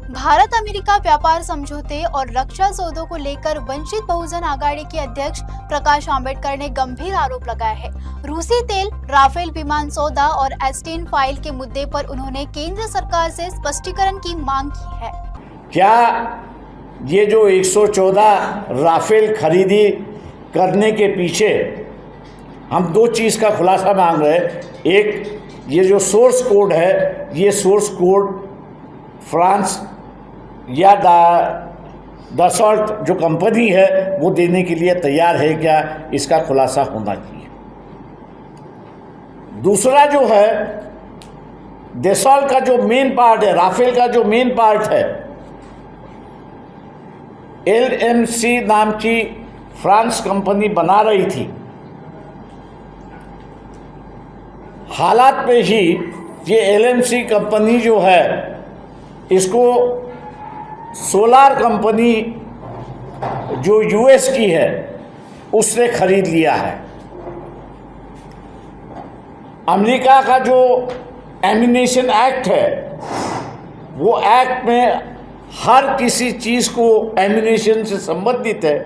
Bharat America व्यापार समझौते और रक्षा सौदों को लेकर वंचित बहुजन आघाड़ी के अध्यक्ष प्रकाश आंबेडकर ने गंभीर आरोप लगाया है। रूसी तेल, राफेल विमान सौदा और एस्टीन फाइल के मुद्दे पर उन्होंने केंद्र सरकार से स्पष्टीकरण की मांग की है। क्या ये जो 114 राफेल खरीदी करने के पीछे हम दो चीज़ का खुलासा मांग रहे हैं। एक, ये जो सोर्स कोड है, ये सोर्स कोड फ्रांस या दसॉल्ट जो कंपनी है वो देने के लिए तैयार है क्या, इसका खुलासा होना चाहिए। दूसरा जो है, दसॉल्ट का जो मेन पार्ट है, राफेल का जो मेन पार्ट है, LMC नाम की फ्रांस कंपनी बना रही थी। हालात में ही ये LMC कंपनी जो है, इसको सोलार कंपनी जो US की है उसने खरीद लिया है। अमेरिका का जो एम्यूनेशन एक्ट है, वो एक्ट में हर किसी चीज़ को एम्यूनेशन से संबंधित है,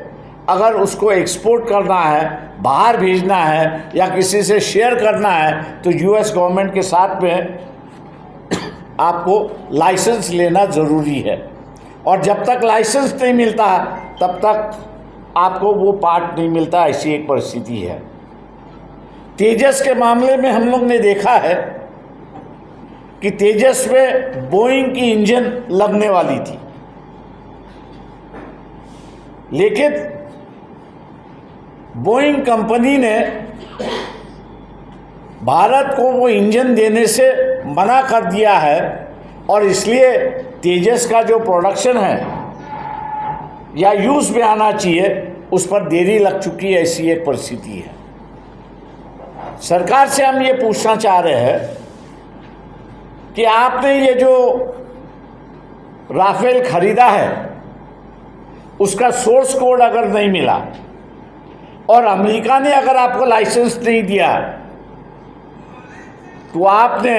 अगर उसको एक्सपोर्ट करना है, बाहर भेजना है या किसी से शेयर करना है तो US गवर्नमेंट के साथ में आपको लाइसेंस लेना ज़रूरी है। और जब तक लाइसेंस नहीं मिलता तब तक आपको वो पार्ट नहीं मिलता, ऐसी एक परिस्थिति है। तेजस के मामले में हम लोग ने देखा है कि तेजस में बोइंग की इंजन लगने वाली थी, लेकिन बोइंग कंपनी ने भारत को वो इंजन देने से मना कर दिया है और इसलिए तेजस का जो प्रोडक्शन है या यूज़ में आना चाहिए उस पर देरी लग चुकी है, ऐसी एक परिस्थिति है। सरकार से हम ये पूछना चाह रहे हैं कि आपने ये जो राफेल खरीदा है उसका सोर्स कोड अगर नहीं मिला और अमेरिका ने अगर आपको लाइसेंस नहीं दिया तो आपने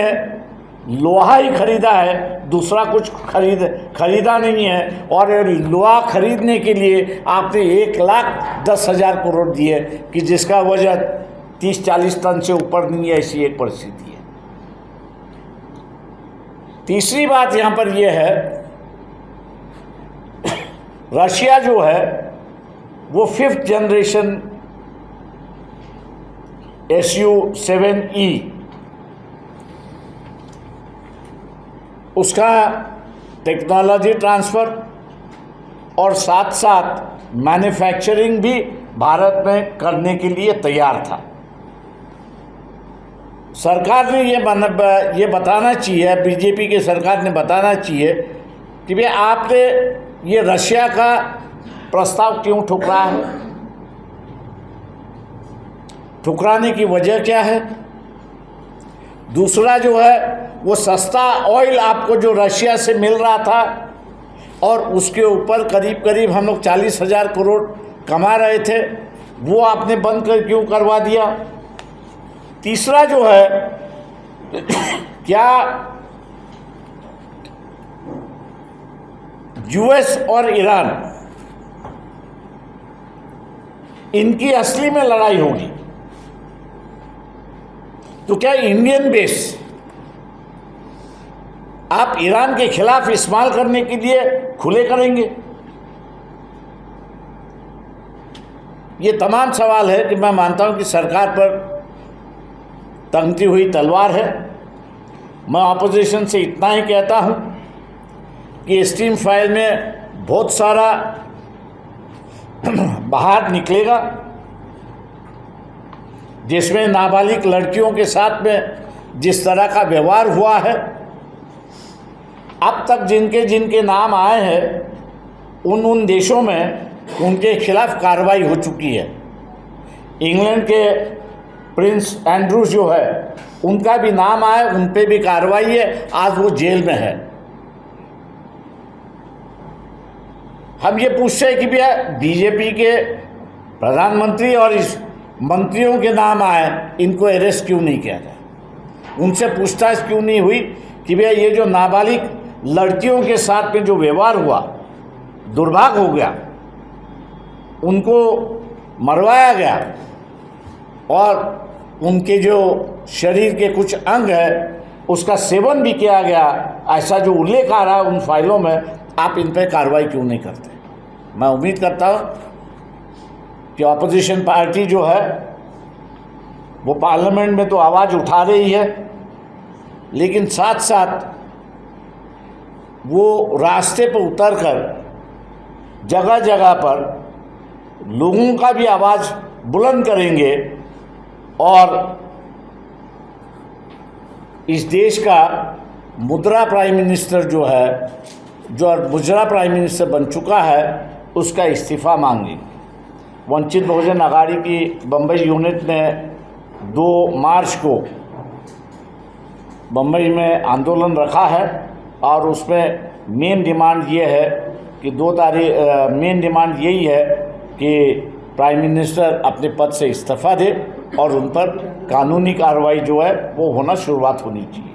लोहा ही खरीदा है, दूसरा कुछ खरीदा नहीं है। और लोहा खरीदने के लिए आपने 1,10,000 करोड़ दिए कि जिसका वजन 30-40 टन से ऊपर नहीं है, ऐसी एक परिस्थिति है। तीसरी बात यहाँ पर यह है, रशिया जो है वो 5th जनरेशन Su-7E उसका टेक्नोलॉजी ट्रांसफ़र और साथ साथ मैन्युफैक्चरिंग भी भारत में करने के लिए तैयार था। सरकार ने ये बताना चाहिए, बीजेपी की सरकार ने बताना चाहिए कि भाई आपने ये रशिया का प्रस्ताव क्यों ठुकरा है, ठुकराने की वजह क्या है। दूसरा जो है, वो सस्ता ऑयल आपको जो रशिया से मिल रहा था और उसके ऊपर करीब करीब हम लोग 40,000 करोड़ कमा रहे थे, वो आपने बंद कर क्यों करवा दिया। तीसरा जो है, क्या US और ईरान इनकी असली में लड़ाई होगी तो क्या इंडियन बेस आप ईरान के खिलाफ इस्तेमाल करने के लिए खुले करेंगे। ये तमाम सवाल है कि मैं मानता हूं कि सरकार पर तंगती हुई तलवार है। मैं ऑपोजिशन से इतना ही कहता हूं कि एस्टीन फाइल में बहुत सारा बाहर निकलेगा जिसमें नाबालिग लड़कियों के साथ में जिस तरह का व्यवहार हुआ है, अब तक जिनके जिनके नाम आए हैं उन देशों में उनके खिलाफ कार्रवाई हो चुकी है। इंग्लैंड के प्रिंस एंड्रूज जो है उनका भी नाम आया, उन पे भी कार्रवाई है, आज वो जेल में है। हम ये पूछते हैं कि भैया बीजेपी के प्रधानमंत्री और इस मंत्रियों के नाम आए, इनको अरेस्ट क्यों नहीं किया जाए, उनसे पूछताछ क्यों नहीं हुई कि भैया ये जो नाबालिग लड़कियों के साथ में जो व्यवहार हुआ, दुर्भाग्य हो गया, उनको मरवाया गया और उनके जो शरीर के कुछ अंग है उसका सेवन भी किया गया, ऐसा जो उल्लेख आ रहा है उन फाइलों में, आप इन पर कार्रवाई क्यों नहीं करते? मैं उम्मीद करता हूँ कि ऑपोजिशन पार्टी जो है वो पार्लियामेंट में तो आवाज़ उठा रही है, लेकिन साथ साथ वो रास्ते पर उतरकर जगह जगह पर लोगों का भी आवाज़ बुलंद करेंगे और इस देश का मुद्रा प्राइम मिनिस्टर जो है, जो मुजरा प्राइम मिनिस्टर बन चुका है, उसका इस्तीफ़ा मांगेंगे। वंचित बहुजन आघाड़ी की बम्बई यूनिट ने 2 मार्च को बम्बई में आंदोलन रखा है और उसमें मेन डिमांड ये है कि मेन डिमांड यही है कि प्राइम मिनिस्टर अपने पद से इस्तीफ़ा दे और उन पर कानूनी कार्रवाई जो है वो शुरुआत होनी चाहिए।